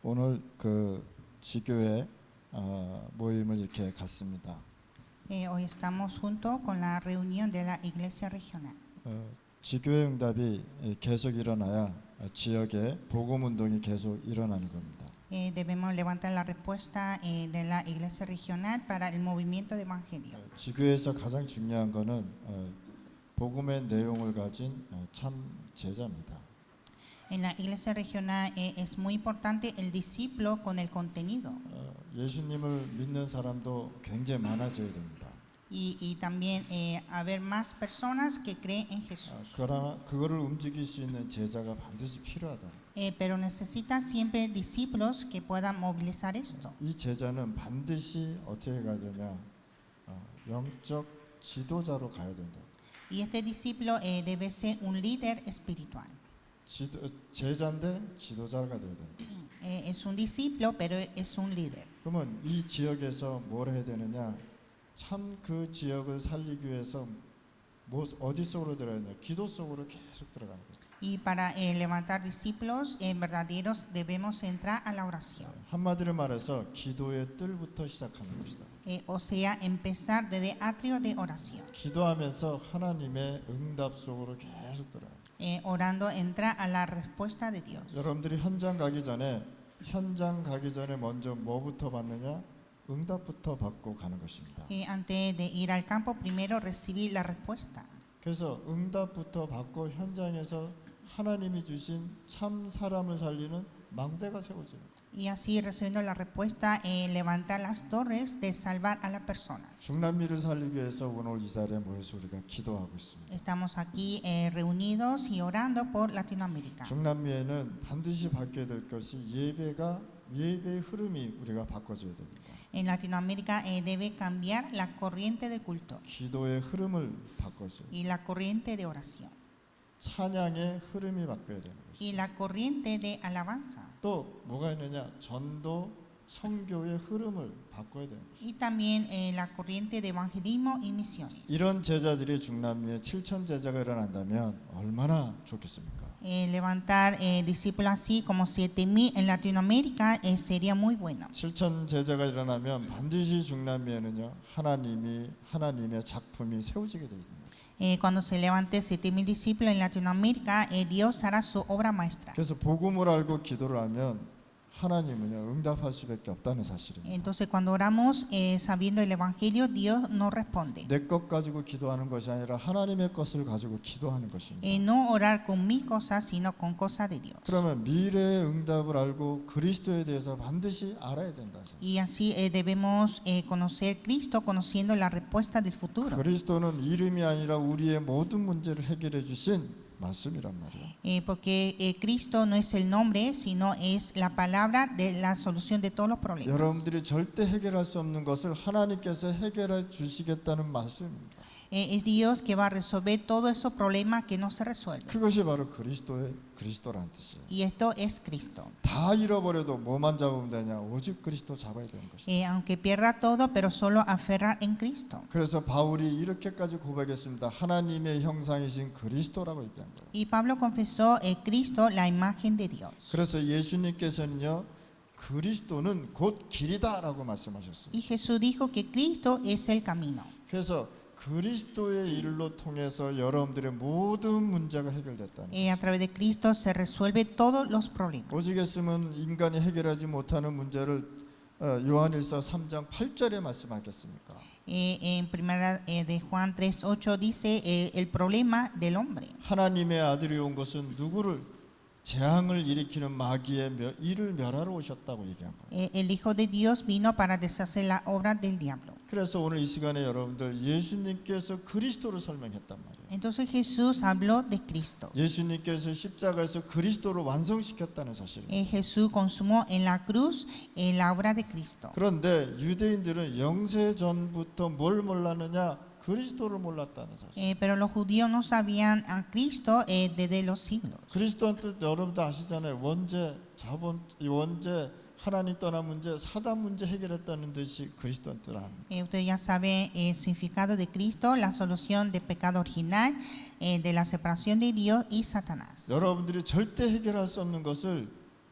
오늘 그 지교회 모임을 이렇게 갔습니다. Hoy estamos junto con la reunión de la Iglesia Regional. 지교회 응답이 계속 일어나야 지역에 복음 운동이 계속 일어나는 겁니다. Debemos levantar la respuesta de la Iglesia Regional para el movimiento de evangelio. 지교회에서 가장 중요한 거는 복음의 내용을 가진 참 제자입니다. En la Iglesia Regional es muy importante el discípulo con el contenido. 예수님을 믿는 사람도 굉장히 많아져야 됩니다. Y también haber más personas que creen en Jesús. 그러나 그거를 움직일 수 있는 제자가 반드시 필요하다. Pero necesita siempre discípulos que puedan movilizar esto. 이 제자는 반드시 어떻게 가야 되냐? 영적 지도자로 가야 된다. Y este discípulo debe ser un líder espiritual. 제자인데 지도자가 되어야 된다. Es un discípulo, pero es un líder. 그러면 이 지역에서 뭘 해야 되느냐? 참 그 지역을 살리기 위해서 어디 속으로 들어가야 되냐? 기도 속으로 계속 들어가는 거예요. Y para levantar discípulos verdaderos debemos entrar a la oración. 한마디로 말해서 기도의 뜰부터 시작하는 것이다. O sea, empezar desde atrio de oración. 기도하면서 하나님의 응답 속으로 계속 들어가요. Orando entrar a la respuesta de Dios. 여러분들이 현장 가기 전에 먼저 뭐부터 받느냐? 응답부터 받고 가는 것입니다. Antes de ir al campo, primero recibir la respuesta. 그래서 응답부터 받고 현장에서 하나님이 주신 참 사람을 살리는 망대가 세워지는 거예요. Y así recibiendo la respuesta, levantar las torres de salvar a las personas. 중남미를 살리기 위해서 오늘 이 자리에 모여서 우리가 기도하고 있습니다. Estamos aquí reunidos y orando por Latinoamérica. 중남미에는 반드시 바뀌어야 될 것이 예배의 흐름이 우리가 바꿔줘야 됩니다. En Latinoamérica debe cambiar la corriente de culto 기도의 흐름을 바꿔줘요. y la corriente de oración 찬양의 흐름이 바뀌어야 되는 y 것이죠. la corriente de alabanza. 또 뭐가 있느냐? 전도, 선교의 흐름을 바꿔야 되는 것이죠. Y también la corriente de evangelismo y misiones. 이런 제자들이 중남미에 7천 제자가 일어난다면 얼마나 좋겠습니까? Levantar discípulos así como 7,000 en Latinoamérica sería muy bueno. 7천 제자가 일어나면 반드시 중남미에는요 하나님의 작품이 세워지게 되어 있습니다. Cuando se levante 7,000 discípulos en Latinoamérica, Dios hará su obra maestra. 그래서 복음을 알고 기도를 하면 하나님은요 응답할 수밖에 없다는 사실입니다. Entonces cuando oramos sabiendo el evangelio, Dios nos responde. 내 것 가지고 기도하는 것이 아니라 하나님의 것을 가지고 기도하는 것입니다. No orar con mis cosas, sino con cosas de Dios. 그러면 미래의 응답을 알고 그리스도에 대해서 반드시 알아야 된다는 사실. Y así debemos conocer Cristo, conociendo la respuesta del futuro. 그리스도는 이름이 아니라 우리의 모든 문제를 해결해 주신 말씀이란 말이에요. Porque Cristo no es el nombre, sino es la palabra de la solución de todos los problemas. 여러분들이 절대 해결할 수 없는 것을 하나님께서 해결해 주시겠다는 말씀입니다. Es Dios que va a resolver todos esos problemas que no se resuelven. 그것이 바로 그리스도란 뜻이에요. Y esto es Cristo. 다 잃어버려도 뭐만 잡으면 되냐? 오직 그리스도 잡아야 되는 것이다. Aunque pierda todo, pero solo aferrar en Cristo. 그래서 바울이 이렇게까지 고백했습니다. 하나님의 형상이신 그리스도라고 얘기한 거예요. Y Pablo confesó Cristo, la imagen de Dios. 그래서 예수님께서는요, 그리스도는 곧 길이다라고 말씀하셨어요. Y Jesús dijo que Cristo es el camino. 그래서 그리스도의 일로 통해서 여러분들의 모든 문제가 해결됐다는 A través de Cristo se resuelve todos los problemas. 오직 했으면 인간이 해결하지 못하는 문제를 요한일서 3장 8절에 말씀하겠습니까? En primera de Juan 3:8 dice el problema del hombre. 하나님의 아들이 온 것은 누구를 재앙을 일으키는 마귀의 일을 멸하러 오셨다고 얘기한 거예요. El Hijo de Dios vino para deshacer la obra del diablo. 그래서 오늘 이 시간에 여러분들 예수님께서 그리스도를 설명했단 말이에요. Entonces Jesús habló de Cristo. 예수님께서 십자가에서 그리스도를 완성시켰다는 사실입니다. Jesús consumó en la cruz la obra de Cristo. 그런데 유대인들은 영세 전부터 뭘 몰랐느냐? 그리스도를 몰랐다는 사실. Pero los judíos no sabían a Cristo desde los siglos. 그리스도한 뜻 여러분도 아시잖아요. 원죄, 자본, 원죄, 하나님 떠난 문제, 사단 문제 해결했다는 듯이 그리스도는 뜻 아닙니다. Usted ya sabe el significado de Cristo, la solución del pecado original, de la separación de Dios y Satanás. 여러분들이 절대 해결할 수 없는 것을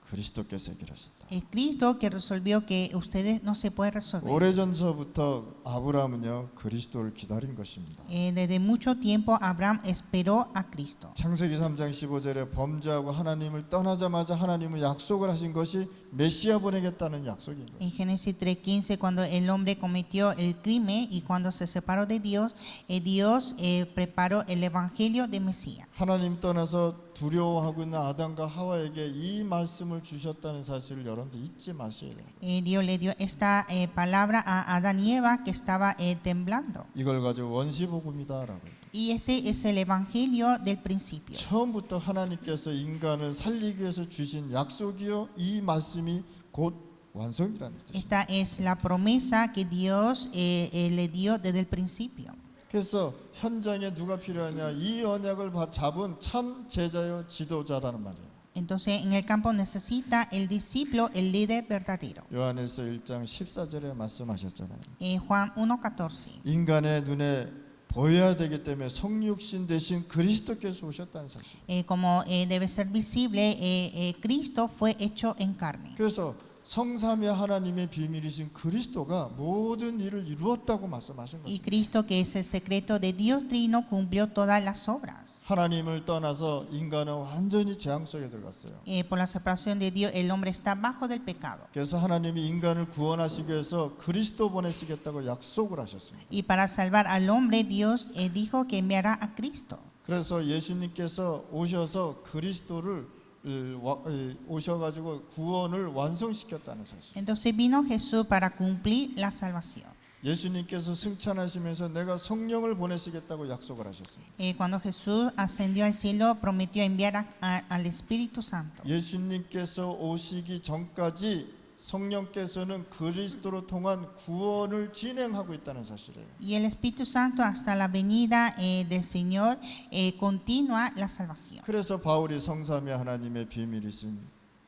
그리스도께서 해결하셨다. Es Cristo que resolvió que ustedes no se puede resolver. 오래전서부터 아브라함은요 그리스도를 기다린 것입니다. Desde mucho tiempo Abraham esperó a Cristo. 창세기 3장 15절에 범죄하고 하나님을 떠나자마자 하나님은 약속을 하신 것이 메시아 보내겠다는 약속인 En 것입니다. Génesis 3:15, cuando el hombre cometió el crimen y cuando se separó de Dios, Dios preparó el evangelio de Mesías. 하나님 떠나서 두려워하고 있는 아담과 하와에게 이 말씀을 주셨다는 사실을 여러분들 잊지 마셔야 돼요. Dios le dio esta palabra a Adán y Eva que estaba temblando. 이걸 가지고 원시복음이다라고. Y este es el evangelio del principio. 처음부터 하나님께서 인간을 살리기 위해서 주신 약속이요 이 말씀이 곧 완성이라는 뜻입니다. Esta es la promesa que Dios le dio desde el principio. 그래서 현장에 누가 필요하냐? 이 언약을 잡은 참 제자요 지도자라는 말이에요. Entonces en el campo necesita el discípulo, el líder verdadero. 요한일서 1장 14절에 말씀하셨잖아요. Juan 1:14. 인간의 눈에 보여야 되기 때문에 성육신 대신 그리스도께서 오셨다는 사실. Como debe ser visible, Cristo fue hecho en carne. 그래서 성삼위 하나님의 비밀이신 그리스도가 모든 일을 이루었다고 말씀하신 Y 것입니다. Cristo, que es el secreto de Dios Trino, cumplió todas las obras. 하나님을 떠나서 인간은 완전히 재앙 속에 들어갔어요. Por la separación de Dios, el hombre está bajo del pecado. 그래서 하나님이 인간을 구원하시기 위해서 그리스도 보내시겠다고 약속을 하셨습니다. Y para salvar al hombre, Dios dijo que enviará a Cristo. 그래서 예수님께서 오셔서 그리스도를 오셔가지고 구원을 완성시켰다는 사실. Entonces vino Jesús para cumplir la salvación. 예수님께서 승천하시면서 내가 성령을 보내시겠다고 약속을 하셨습니다. Cuando Jesús ascendió al cielo, prometió enviar al Espíritu Santo. 예수님께서 오시기 전까지 성령께서는 그리스도로 통한 구원을 진행하고 있다는 사실이에요. Y el Espíritu Santo hasta la venida del Señor continúa la salvación. 그래서 바울이 성삼위 하나님의 비밀이신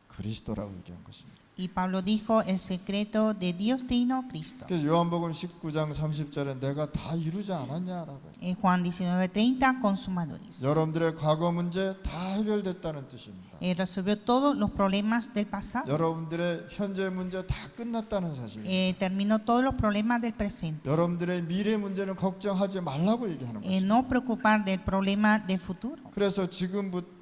그리스도라고 얘기한 것입니다. Y Pablo dijo el secreto de Dios Trino, Cristo. 그래서 요한복음 19장 30절에 내가 다 이루지 않았냐라고. Juan 19:30, consumadores. 여러분들의 과거 문제 다 해결됐다는 뜻입니다. Resolvió todos los problemas del pasado. 여러분들의 현재 문제 다 끝났다는 사실입니다. Terminó todos los problemas del presente. 여러분들의 미래 문제는 걱정하지 말라고 얘기하는 것입니다. No preocupar del problema del futuro. 그래서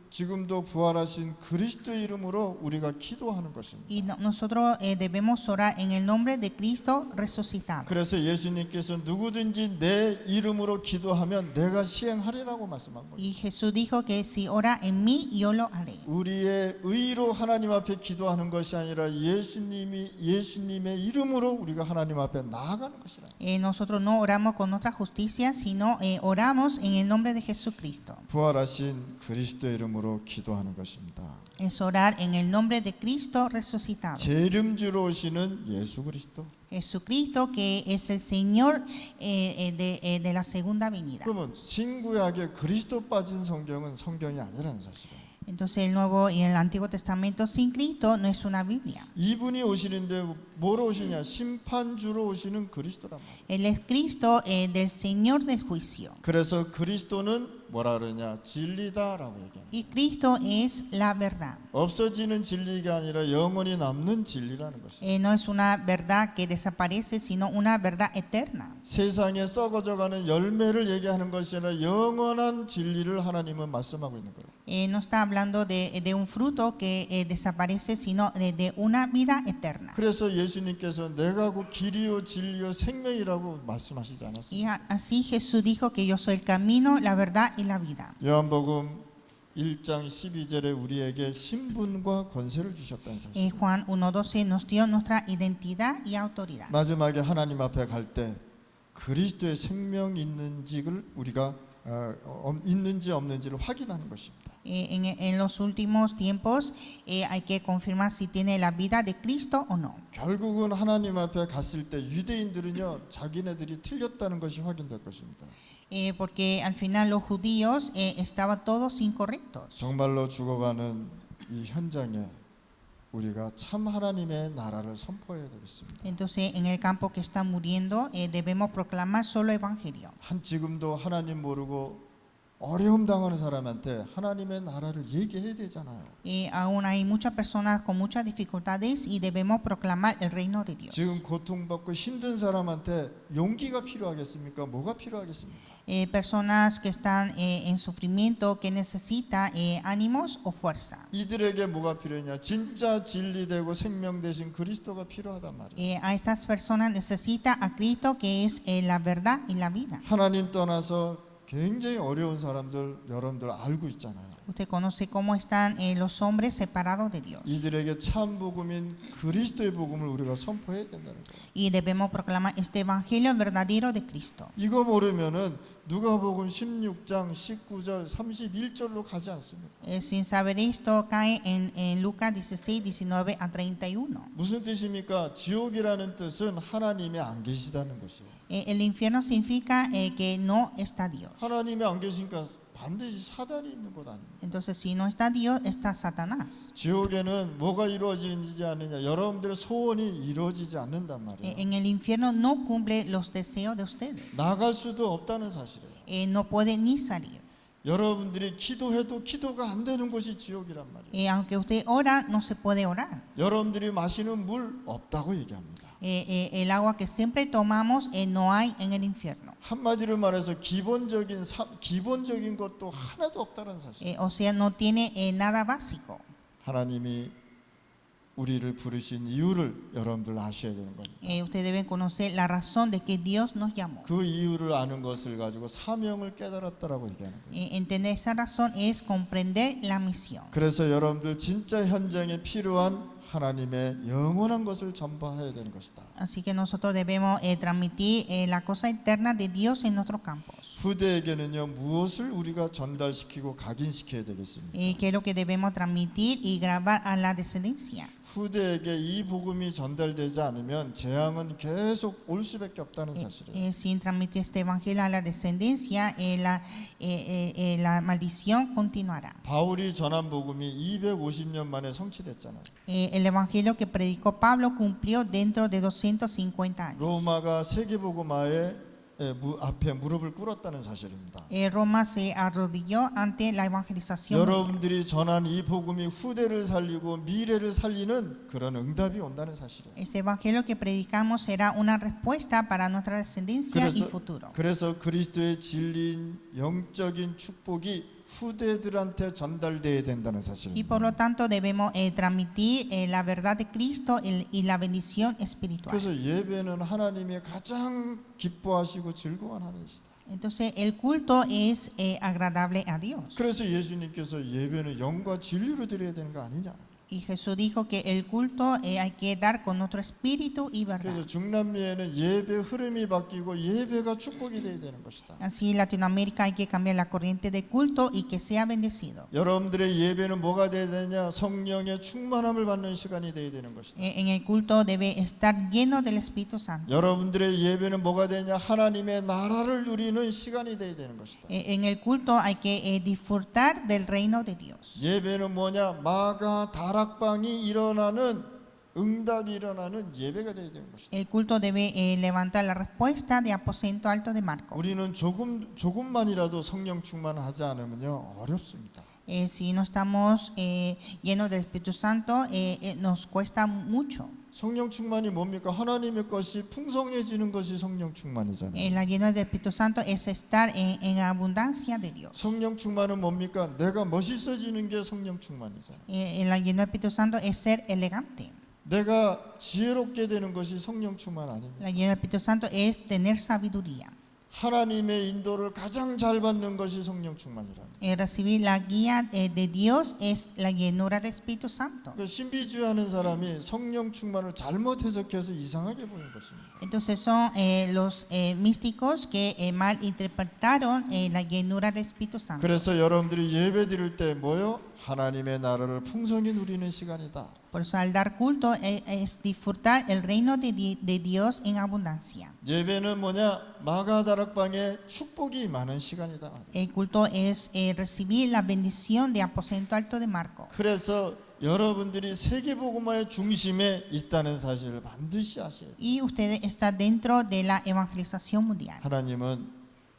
지금도 부활하신 그리스도의 이름으로 우리가 기도하는 것입니다. Y nosotros debemos orar en el nombre de Cristo resucitado. 그래서 예수님께서 누구든지 내 이름으로 기도하면 내가 시행하리라고 말씀한 거예요. Y Jesús dijo que si ora en mí, yo lo haré. 우리의 의로 하나님 앞에 기도하는 것이 아니라 예수님의 이름으로 우리가 하나님 앞에 나아가는 것이라. Nosotros no oramos con nuestra justicia, sino oramos en el nombre de Jesucristo. 부활하신 그리스도의 이름으로 기도하는 것입니다. Es orar en el nombre de Cristo resucitado. 재림주로 오시는 예수 그리스도. Jesucristo, que es el Señor de la segunda venida. 그러면 신구약에 그리스도 빠진 성경은 성경이 아니라는 사실이에요. Entonces el Nuevo y el Antiguo Testamento sin Cristo no es una Biblia. 이분이 오시는데 뭐로 오시냐? 심판주로 오시는 그리스도란 말이에요. Él es Cristo del Señor del juicio. 그래서 그리스도는 뭐라 그러냐? 진리다라고 얘기합니다. Y Cristo es la verdad. 없어지는 진리가 아니라 영원히 남는 진리라는 것입니다. No es una verdad que desaparece, sino una verdad eterna. 세상에 썩어져가는 열매를 얘기하는 것이 아니라 영원한 진리를 하나님은 말씀하고 있는 거예요. No está hablando de un fruto que desaparece, sino de una vida eterna. 그래서 예수님께서 내가 그 길이요 진리요 생명이라고 말씀하시지 Y 않았습니까? así Jesús dijo que yo soy el camino, la verdad y la vida. 요한복음 1장 12절에 우리에게 신분과 권세를 주셨다는 사실. Juan 1:12 nos dio nuestra identidad y autoridad. 마지막에 하나님 앞에 갈 때 그리스도의 생명 있는지를 우리가 있는지 없는지를 확인하는 것입니다. En los últimos tiempos hay que confirmar si tiene la vida de Cristo o no. 결국은 하나님 앞에 갔을 때 유대인들은요 자기네들이 틀렸다는 것이 확인될 것입니다. Porque al final los judíos estaban todos incorrectos. 정말로 죽어가는 이 현장에 우리가 참 하나님의 나라를 선포해야 되겠습니다. Entonces, en el campo que está muriendo, debemos proclamar solo evangelio. 한 지금도 하나님 모르고 어려움 당하는 사람한테 하나님의 나라를 얘기해야 되잖아요. Aún hay muchas personas con muchas dificultades y debemos proclamar el reino de Dios. 지금 고통받고 힘든 사람한테 용기가 필요하겠습니까? 뭐가 필요하겠습니까? Personas que están en sufrimiento, que necesitan ánimos o fuerza. 이들에게 뭐가 필요하냐? 진짜 진리 되고 생명 되신 그리스도가 필요하단 말이에요. A estas personas necesita a Cristo, que es la verdad y la vida. 하나님 떠나서 굉장히 어려운 사람들 여러분들 알고 있잖아요. Usted conoce cómo están los hombres separados de Dios. 이들에게 참 복음인 그리스도의 복음을 우리가 선포해야 된다는 거예요. Y debemos proclamar este evangelio verdadero de Cristo. 이거 모르면은 누가복음 16장 19절 31절로 가지 않습니까? Sin saber esto, cae en Lucas 16, 19 a 31. 무슨 뜻입니까? 지옥이라는 뜻은 하나님이 안 계시다는 것이에요. El infierno significa que no está Dios. 하나님이 안 계시니까 반드시 사단이 있는 것 아닙니까? Entonces, si no está Dios, está Satanás. 지옥에는 뭐가 이루어지지 않느냐? 여러분들의 소원이 이루어지지 않는단 말이에요. En el infierno no cumple los deseos de ustedes. 나갈 수도 없다는 사실이에요. No puede ni salir. 여러분들이 기도해도 기도가 안 되는 곳이 지옥이란 말이에요. Aunque usted ora, no se puede orar. 여러분들이 마시는 물 없다고 얘기합니다. El agua que siempre tomamos no hay en el infierno. 한마디로 말해서 기본적인 것도 하나도 없다는 사실. O sea, no tiene nada básico. 하나님이 우리를 부르신 이유를 여러분들 아셔야 되는 겁니다. Ustedes deben conocer la razón de que Dios nos llamó. 그 이유를 아는 것을 가지고 사명을 깨달았다라고 얘기하는 거예요. Entender esa razón es comprender la misión. 그래서 여러분들 진짜 현장에 필요한 하나님의 영원한 것을 전파해야 되는 것이다. Así que nosotros debemos transmitir la cosa eterna de Dios en nuestros campos. 후대에게는요 무엇을 우리가 전달시키고 각인시켜야 되겠습니까? ¿Qué es lo que debemos transmitir y grabar a la descendencia? 후대에게 이 복음이 전달되지 않으면 재앙은 계속 올 수밖에 없다는 사실이에요. Sin transmitir este evangelio a la descendencia, la maldición continuará. 바울이 전한 복음이 250년 만에 성취됐잖아요. El evangelio que predicó Pablo cumplió dentro de 250 años. 로마가 세계복음화의 앞에 무릎을 꿇었다는 사실입니다. Roma se arrodilló ante la evangelización. 여러분들이 전한 이 복음이 후대를 살리고 미래를 살리는 그런 응답이 온다는 사실이에요. Este evangelio que predicamos será una respuesta para nuestra descendencia y futuro. 그래서 그리스도의 진리인 영적인 축복이 후대들한테 전달돼야 된다는 Y 사실입니다. por lo tanto debemos transmitir la verdad de Cristo y la bendición espiritual. 그래서 예배는 하나님이 가장 기뻐하시고 즐거워하는 것이다. Entonces el culto es agradable a Dios. 그래서 예수님께서 예배는 영과 진리로 드려야 되는 거 아니냐. Y Jesús dijo que el culto hay que dar con nuestro espíritu y verdad. 그래서 중남미에는 예배 흐름이 바뀌고 예배가 축복이 돼야 되는 것이다. Así en Latinoamérica hay que cambiar la corriente de culto y que sea bendecido. 여러분들의 예배는 뭐가 돼야 되냐? 성령의 충만함을 받는 시간이 돼야 되는 것이다. En el culto debe estar lleno del Espíritu Santo. 여러분들의 예배는 뭐가 되냐? 하나님의 나라를 누리는 시간이 돼야 되는 것이다. En el culto hay que disfrutar del reino de Dios. 예배는 뭐냐? 마가 다락방이 일어나는 응답이 일어나는 예배가 돼야 되는 것이다. El culto debe levantar la respuesta de aposento alto de Marco. 우리는 조금만이라도 성령 충만하지 않으면요 어렵습니다. Si no estamos llenos del Espíritu Santo, nos cuesta mucho. 성령 충만이 뭡니까? 하나님의 것이 풍성해지는 것이 성령 충만이잖아요. La lleno del Espíritu Santo es estar en abundancia de Dios. 성령 충만은 뭡니까? 내가 멋있어지는 게 성령 충만이잖아요. La lleno del Espíritu Santo es ser elegante. 내가 지혜롭게 되는 것이 성령 충만 아닙니다. La lleno del Espíritu Santo es tener sabiduría. 하나님의 인도를 가장 잘 받는 것이 성령 충만이랍니다. Recibir la guía de Dios es la llenura del Espíritu Santo. 신비주의하는 사람이 성령 충만을 잘못 해석해서 이상하게 보는 것입니다. Entonces son los místicos que mal interpretaron la llenura del Espíritu Santo. 그래서 여러분들이 예배 드릴 때 뭐요? 하나님의 나라를 풍성히 누리는 시간이다. Por eso al dar culto es disfrutar el reino de Dios en abundancia. 예배는 뭐냐? 마가다락방에 축복이 많은 시간이다. El culto es recibir la bendición de aposento alto de Marco. 그래서 여러분들이 세계복음화의 중심에 있다는 사실을 반드시 아셔야 돼요. Y usted está dentro de la evangelización mundial. 하나님은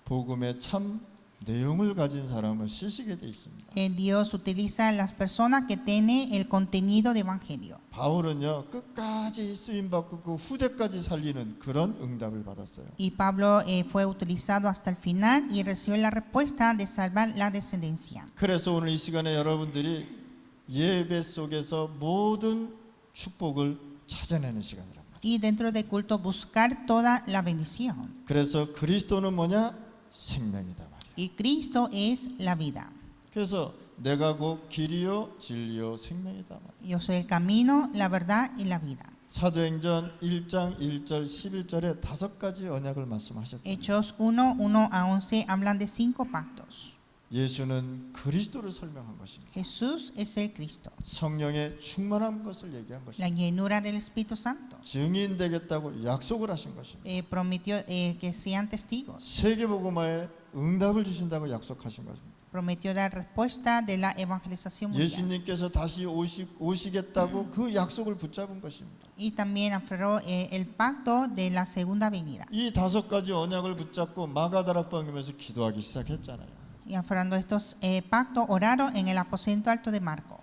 복음의 참 내용을 가진 사람을 쓰시게 돼 있습니다. Dios utiliza a las personas que tienen el contenido de evangelio. 바울은요 끝까지 쓰임 받고 그 후대까지 살리는 그런 응답을 받았어요. Y Pablo fue utilizado hasta el final y recibió la respuesta de salvar la descendencia. 그래서 오늘 이 시간에 여러분들이 예배 속에서 모든 축복을 찾아내는 시간이란 말이에요. Y dentro del culto buscar toda la bendición. 그래서 그리스도는 뭐냐? 생명이다 말이에요. Y Cristo es la vida. 그래서 내가 곧 길이요 진리요 생명이다 말이에요. Yo soy el camino, la verdad y la vida. 사도행전 1장 1절 11절에 5가지 언약을 말씀하셨죠. Hechos 1:1-11 hablan de 5 pactos. 예수는 그리스도를 설명한 것입니다. Jesús es el Cristo. 성령의 충만한 것을 얘기한 La 것입니다. llenura del Espíritu Santo. 증인 되겠다고 약속을 하신 것입니다. Prometió que sean testigos. 세계복음화에 응답을 주신다고 약속하신 것입니다. Prometió dar respuesta de la evangelización mundial. 예수님께서 다시 오시겠다고 그 약속을 붙잡은 것입니다. Y también aferró el pacto de la segunda venida. 이 5가지 언약을 붙잡고 마가다락방에서 기도하기 시작했잖아요. Y aferrando estos pactos, oraron en el aposento alto de Marco.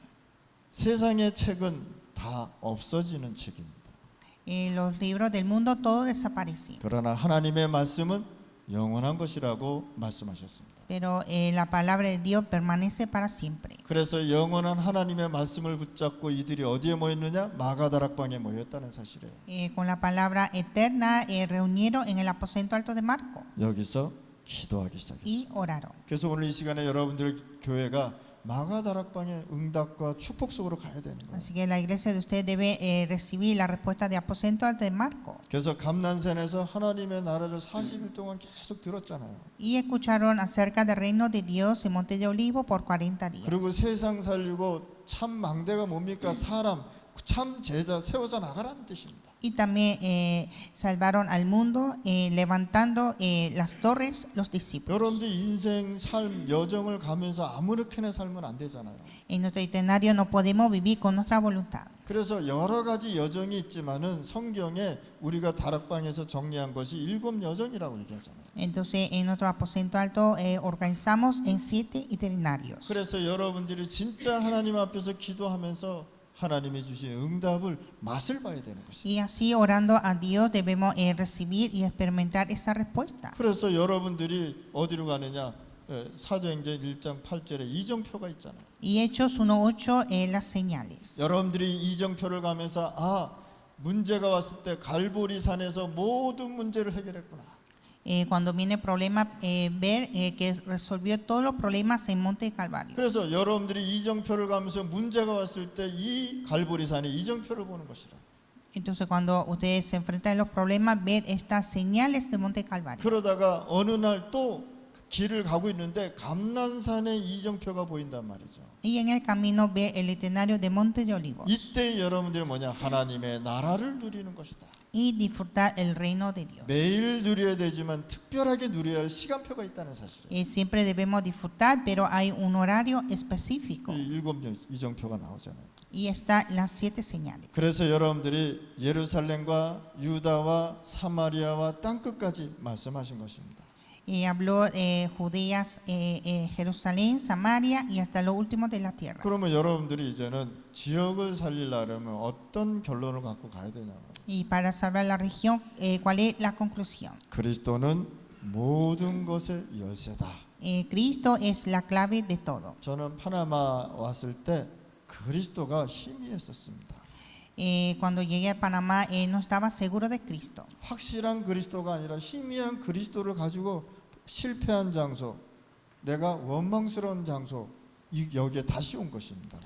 세상의 책은 다 없어지는 책입니다. Los libros del mundo todo desaparecieron. 그러나 하나님의 말씀은 영원한 것이라고 말씀하셨습니다. Pero la palabra de Dios permanece para siempre. 그래서 영원한 하나님의 말씀을 붙잡고 이들이 어디에 모였느냐? 마가다락방에 모였다는 사실이에요. Con la palabra eterna reunieron en el aposento alto de Marco 여기서 기도하기 y 시작했어요. oraron. 그래서 오늘 이 시간에 여러분들 교회가 마가다락방의 응답과 축복 속으로 가야 되는 거예요. Así que la iglesia de usted debe recibir la respuesta de aposento alto de Marco. 그래서 감난산에서 하나님의 나라를 40일 동안 계속 들었잖아요. Y escucharon acerca del reino de Dios en Monte de Olivo por 40 días. 그리고 세상 살리고 참 망대가 뭡니까? 사람 참 제자 세워서 나가라는 뜻입니다. Y también salvaron al mundo levantando las torres los discípulos. 여러분들 인생 삶 여정을 가면서 아무렇게나 살면 안 되잖아요. En nuestro itinerario no podemos vivir con nuestra voluntad. 그래서 여러 가지 여정이 있지만은 성경에 우리가 다락방에서 정리한 것이 7 여정이라고 얘기하잖아요. Entonces en nuestro aposento alto organizamos en 7 itinerarios. 그래서 여러분들이 진짜 하나님 앞에서 기도하면서 하나님이 주신 응답을 맛을 봐야 되는 것이죠. Y así orando a Dios debemos recibir y experimentar esa respuesta. 그래서 여러분들이 어디로 가느냐? 사도행전 1장 8절에 이정표가 있잖아요. Y Hechos 1:8 las señales. 여러분들이 이정표를 가면서 문제가 왔을 때 갈보리 산에서 모든 문제를 해결했구나. Cuando viene problema, ver que resolvió todos los problemas en Monte Calvario. 그래서 여러분들이 이정표를 가면서 문제가 왔을 때 이 갈보리 산에 이정표를 보는 것이라. Entonces cuando ustedes se enfrentan a los problemas, ver estas señales de Monte Calvario. 그러다가 어느 날 또 길을 가고 있는데 감난산에 이정표가 보인단 말이죠. Y en el camino ve el itinerario de Monte de Olivos. 이때 여러분들이 뭐냐? 하나님의 나라를 누리는 것이다. Y disfrutar el reino de Dios. 매일 누려야 되지만 특별하게 누려야 할 시간표가 있다는 사실이에요. Siempre debemos disfrutar, pero hay un horario específico. 이 7 이정표가 나오잖아요. Y están las 7 señales. 그래서 여러분들이 예루살렘과 유다와 사마리아와 땅끝까지 말씀하신 것입니다. Habló Judías, Jerusalén, Samaria y hasta lo último de la tierra. 그러면 여러분들이 이제는 지역을 살리려면 어떤 결론을 갖고 가야 되냐? Y para salvar la región, ¿cuál es la conclusión? 그리스도는 모든 것의 열쇠다. Cristo es la clave de todo. 저는 파나마 왔을 때 그리스도가 희미했었습니다. Cuando llegué a Panamá no estaba seguro de Cristo. 확실한 그리스도가 아니라 희미한 그리스도를 가지고 실패한 장소, 내가 원망스러운 장소, 여기에 다시 온 것입니다.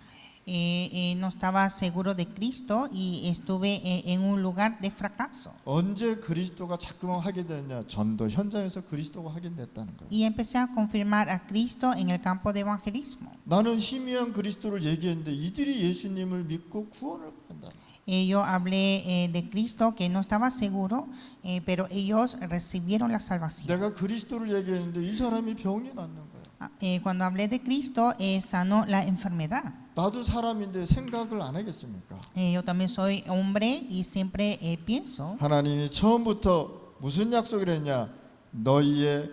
No estaba seguro de Cristo y estuve en un lugar de fracaso. 언제 그리스도가 자꾸만 확인됐냐? 전도 현장에서 그리스도가 확인됐다는 거예요. Y empecé a confirmar a Cristo en el campo de evangelismo. 나는 희미한 그리스도를 얘기했는데 이들이 예수님을 믿고 구원을 받는다. Yo hablé de Cristo que no estaba seguro, pero ellos recibieron la salvación. 내가 그리스도를 얘기했는데 이 사람이 병이 낫는 거예요. Cuando hablé de Cristo, sanó la enfermedad. 나도 사람인데 생각을 안 하겠습니까? Yo también soy hombre y siempre pienso. 하나님이 처음부터 무슨 약속을 했냐? 너희의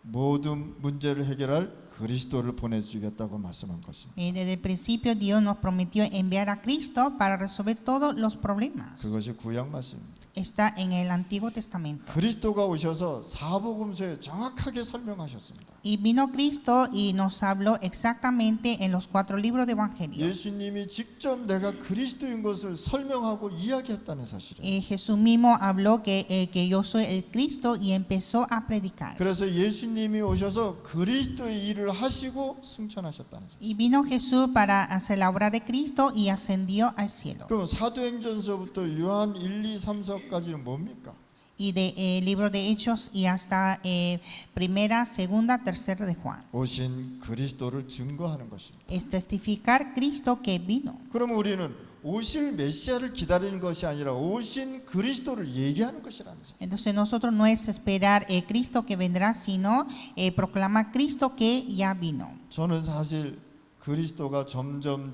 모든 문제를 해결할 그리스도를 보내주겠다고 말씀한 것입니다. Desde el principio Dios nos prometió enviar a Cristo para resolver todos los problemas. 그것이 구약 말씀입니다. Está en el Antiguo Testamento. 그리스도가 오셔서 사복음서에 정확하게 설명하셨습니다. Y vino Cristo y nos habló exactamente en los 4 libros de Evangelio. 예수님이 직접 내가 그리스도인 것을 설명하고 이야기했다는 사실이에요. Jesús mismo habló que yo soy el Cristo y empezó a predicar. 그래서 예수님이 오셔서 그리스도의 일을 하시고 승천하셨다는 사실. Y vino Jesús para hacer la obra de Cristo y ascendió al cielo. 그럼 사도행전서부터 요한 1, 2, 3, 4까지는 뭡니까? Y de libro de Hechos y hasta primera, segunda, tercera de Juan. 오신 그리스도를 증거하는 것입니다. Es testificar Cristo que vino. 그러면 우리는 오실 메시아를 기다리는 것이 아니라 오신 그리스도를 얘기하는 것이라는 거죠. Entonces nosotros no es esperar Cristo que vendrá, sino proclamar Cristo que ya vino. 저는 사실 그리스도가 점점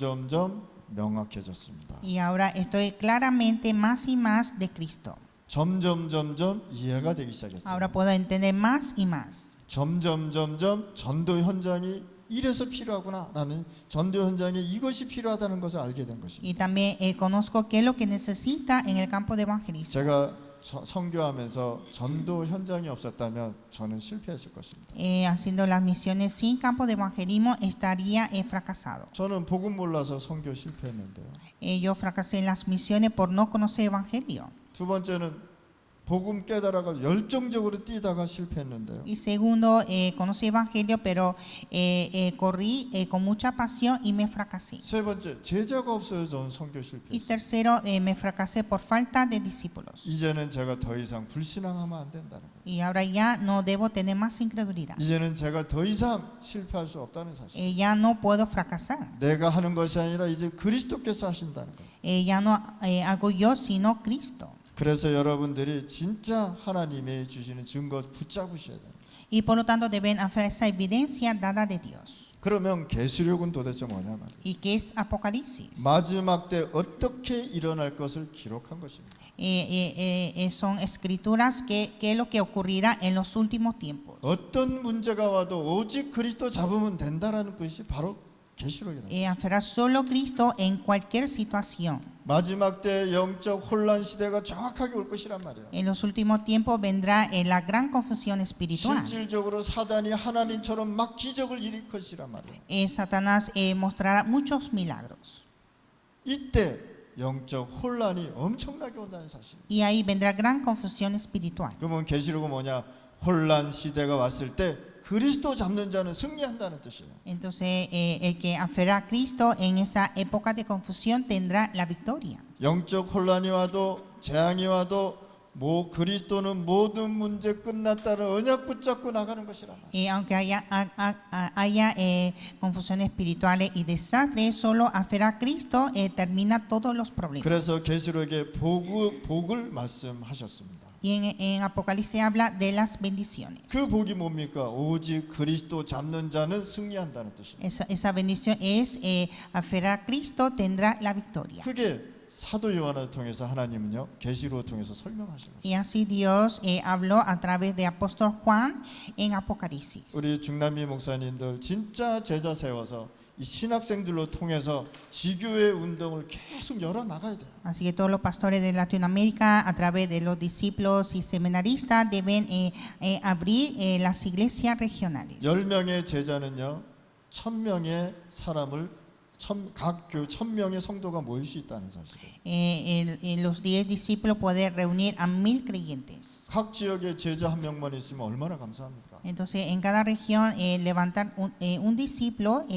명확해졌습니다. Y ahora estoy claramente más y más de Cristo. 점점 이해가 되기 시작했어요. Ahora puedo entender más y más. 점점 전도 현장이 이래서 필요하구나라는 전도 현장에 이것이 필요하다는 것을 알게 된 것입니다. Y también conozco qué es lo que necesita en el campo de evangelismo. 제가 선교하면서 전도 현장이 없었다면 저는 실패했을 것입니다. Haciendo las misiones sin campo de evangelismo estaría fracasado. 저는 복음 몰라서 선교 실패했는데요. Yo fracasé en las misiones por no conocer evangelio. 두 번째는 복음 깨달아가 열정적으로 뛰다가 실패했는데요. Y segundo, conocí evangelio, pero corrí con mucha pasión y me fracasé. 세 번째, 제자가 없어서 저는 선교 Y 실패했어요. tercero, me fracasé por falta de discípulos. 이제는 제가 더 이상 불신앙하면 안 된다는 거예요. Y ahora ya no debo tener más incredulidad. 이제는 제가 더 이상 실패할 수 없다는 사실. Ya no puedo fracasar. 내가 하는 것이 아니라 이제 그리스도께서 하신다는 거예요. Ya no hago yo, sino Cristo. 그래서 여러분들이 진짜 하나님이 주시는 증거 붙잡으셔야 돼요. Y por lo tanto deben hacer esa evidencia dada de Dios. 그러면 계시록은 도대체 뭐냐 말이에요. ¿Y qué es Apocalipsis? 마지막 때 어떻게 일어날 것을 기록한 것입니다. Son escrituras que es lo que ocurrirá en los últimos tiempos. 어떤 문제가 와도 오직 그리스도 잡으면 된다라는 것이 바로 계시록이에요. Aferrar solo Cristo en cualquier situación. 마지막 때 영적 혼란 시대가 정확하게 올 것이란 말이에요. En los últimos tiempos vendrá la gran confusión espiritual. 실질적으로 사단이 하나님처럼 막 기적을 일으킬 것이란 말이에요. Satanás mostrará muchos milagros. 이때 영적 혼란이 엄청나게 온다는 사실입니다. Y ahí vendrá gran confusión espiritual. 그러면 계시록은 뭐냐? 혼란 시대가 왔을 때 그리스도 잡는 자는 승리한다는 뜻이에요. Entonces, el que aferra a Cristo en esa época de confusión tendrá la victoria. 영적 혼란이 와도 재앙이 와도 그리스도는 모든 문제 끝났다는 언약 붙잡고 나가는 것이란 말이에요. Aunque haya confusiones espirituales y desastres, solo aferrar a Cristo termina todos los problemas. 그래서 계시록에 복을 말씀하셨습니다. Y en Apocalipsis habla de las bendiciones. 그 복이 뭡니까? 오직 그리스도 잡는 자는 승리한다는 뜻입니다. Esa bendición es aferrar a Cristo tendrá la victoria. 그게 사도 요한을 통해서 하나님은요 계시록을 통해서 설명하시는 거예요. Y así Dios habló a través de apóstol Juan en Apocalipsis. 우리 중남미 목사님들 진짜 제자 세워서 이 신학생들로 통해서 지교회 운동을 계속 열어 나가야 돼요. Así que todos los pastores de Latinoamérica, a través de los discípulos y seminaristas, deben abrir las iglesias regionales. 10명의 제자는요 1000명의 사람을 각 교회 1000명의 성도가 모일 수 있다는 사실이에요. Los 10 discípulos pueden reunir a 1000 creyentes. 각 지역에 제자 한 명만 있으면 얼마나 감사합니까? Entonces, en cada región levantar un discípulo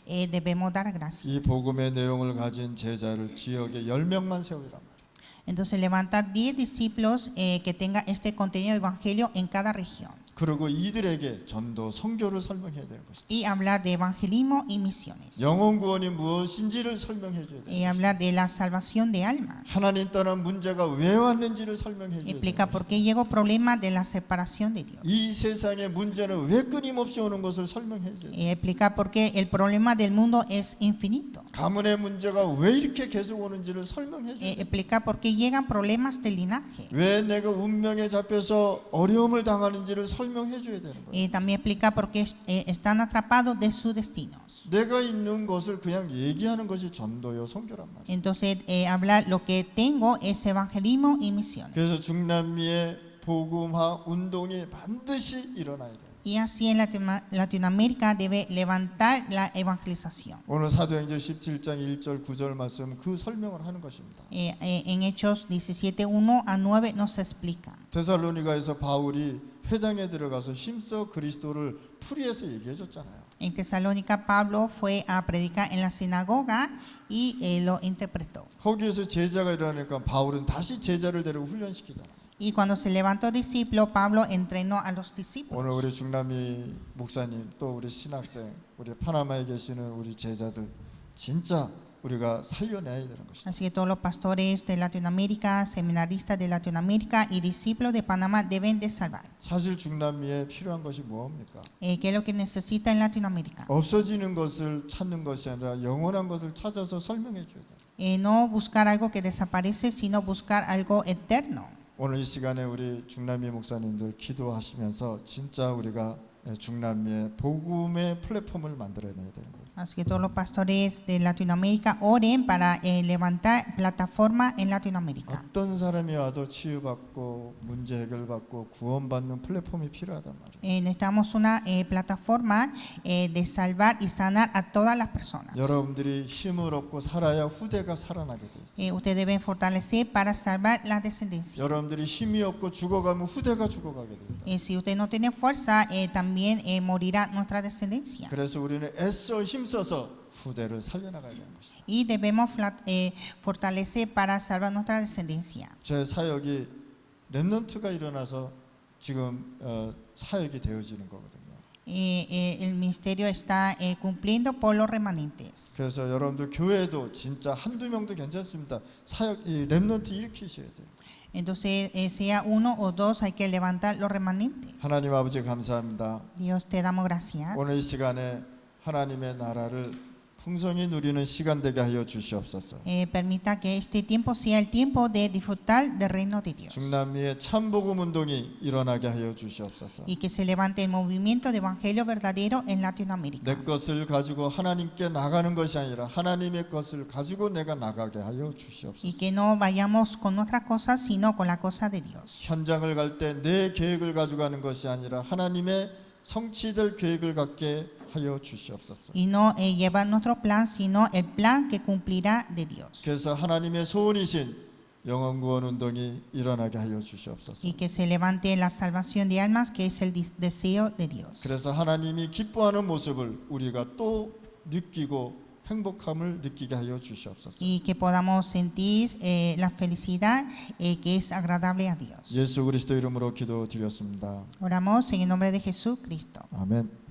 debemos dar 이 gracias. 복음의 내용을 가진 제자를 지역에 10명만 세우란 말이에요. Entonces, levantar 10 discípulos que tengan este contenido de evangelio en cada región. 그리고 이들에게 전도 선교를 설명해야 되는 것이다. y hablar de evangelismo y misiones. 영혼 구원이 무엇인지를 설명해 줘야 Y 되는 것이다. hablar de la salvación de almas. 하나님 떠난 문제가 왜 왔는지를 설명해 줘야 되는 Explica por 것이다. qué llegó problema de la separación de Dios. 이 세상의 문제는 왜 끊임없이 오는 것을 설명해 줘야 돼. Y explica por qué el problema del mundo es infinito. 가문의 문제가 왜 이렇게 계속 오는지를 설명해 줘야 돼. Explica por qué llegan problemas del linaje. 왜 내가 운명에 잡혀서 어려움을 당하는지를 설명해 줘야 되는 거예요. Y también explica por qué están atrapados de sus destinos. 내가 있는 것을 그냥 얘기하는 것이 전도요 선교란 말이에요. Entonces, hablar lo que tengo es evangelismo y misiones. 그래서 중남미의 복음화 운동이 반드시 일어나야 돼요. Y así en Latinoamérica debe levantar la evangelización. 오늘 사도행전 17장 1절 9절 말씀 그 설명을 하는 것입니다. En Hechos 17, 1 a 9 nos explica. 데살로니가에서 바울이 회당에 들어가서 힘써 그리스도를 풀이해서 얘기해 줬잖아요. En Tesalónica, Pablo fue a predicar en la sinagoga y lo interpretó. 거기에서 제자가 일어나니까 바울은 다시 제자를 데리고 훈련시키잖아요. Y cuando se levantó discípulo, Pablo entrenó a los 오늘 discípulos. 우리 중남미 목사님 또 우리 신학생 우리 파나마에 계시는 우리 제자들 진짜 우리가 살려내야 되는 것이다. Así que todos los pastores de Latinoamérica, seminaristas de Latinoamérica y discípulos de Panamá deben de salvar. 사실 중남미에 필요한 것이 뭡니까? ¿Qué es lo que necesita en Latinoamérica? 없어지는 것을 찾는 것이 아니라 영원한 것을 찾아서 설명해 줘야 돼. No buscar algo que desaparece, sino buscar algo eterno. 오늘 이 시간에 우리 중남미 목사님들 기도하시면서 진짜 우리가 중남미의 복음의 플랫폼을 만들어내야 되는 거예요. Así que todos los pastores de Latinoamérica oren para levantar plataforma en Latinoamérica. 어떤 사람이 와도 치유받고 문제 해결받고 구원받는 플랫폼이 필요하단 말이에요. Necesitamos una plataforma de salvar y sanar a todas las personas. 여러분들이 힘을 얻고 살아야 후대가 살아나게 돼 있어요. Ustedes deben fortalecer para salvar la descendencia. 여러분들이 힘이 없고 죽어가면 후대가 죽어가게 됩니다. Si usted no tiene fuerza, también morirá nuestra descendencia. 그래서 우리는 애써 힘써서 후대를 살려나가야 되는 것입니다. Y debemos fortalecer para salvar nuestra descendencia. 제 사역이 렘넌트가 일어나서 지금 사역이 되어지는 거거든요. El ministerio está cumpliendo por los remanentes. 그래서 여러분들 교회도 진짜 한두 명도 괜찮습니다. 사역 이 렘넌트 일으키셔야 돼요. Entonces, sea uno o dos, hay que levantar los remanentes. 하나님 아버지 감사합니다. Dios, te damos gracias. 오늘 이 시간에 하나님의 나라를 풍성히 누리는 시간 되게 하여 주시옵소서. Permita que este tiempo sea el tiempo de disfrutar del reino de Dios. 중남미의 참복음 운동이 일어나게 하여 주시옵소서. Y que se levante el movimiento de evangelio verdadero en 내 Latinoamérica. 것을 가지고 하나님께 나가는 것이 아니라 하나님의 것을 가지고 내가 나가게 하여 Y 주시옵소서. que no vayamos con nuestras cosas, sino con la cosa de Dios. 현장을 갈 때 내 계획을 가지고 가는 것이 아니라 하나님의 성취될 계획을 갖게 하여 주시옵소서. Y no llevar nuestro plan, sino el plan que cumplirá de Dios. 그래서 하나님의 소원이신 영혼 구원 운동이 일어나게 하여 주시옵소서. Y que se levante la salvación de almas, que es el deseo de Dios. 그래서 하나님이 기뻐하는 모습을 우리가 또 느끼고 행복함을 느끼게 하여 주시옵소서. Y que podamos sentir la felicidad que es agradable a Dios. 예수 그리스도 이름으로 기도드렸습니다. Oramos en el nombre de Jesucristo. 아멘.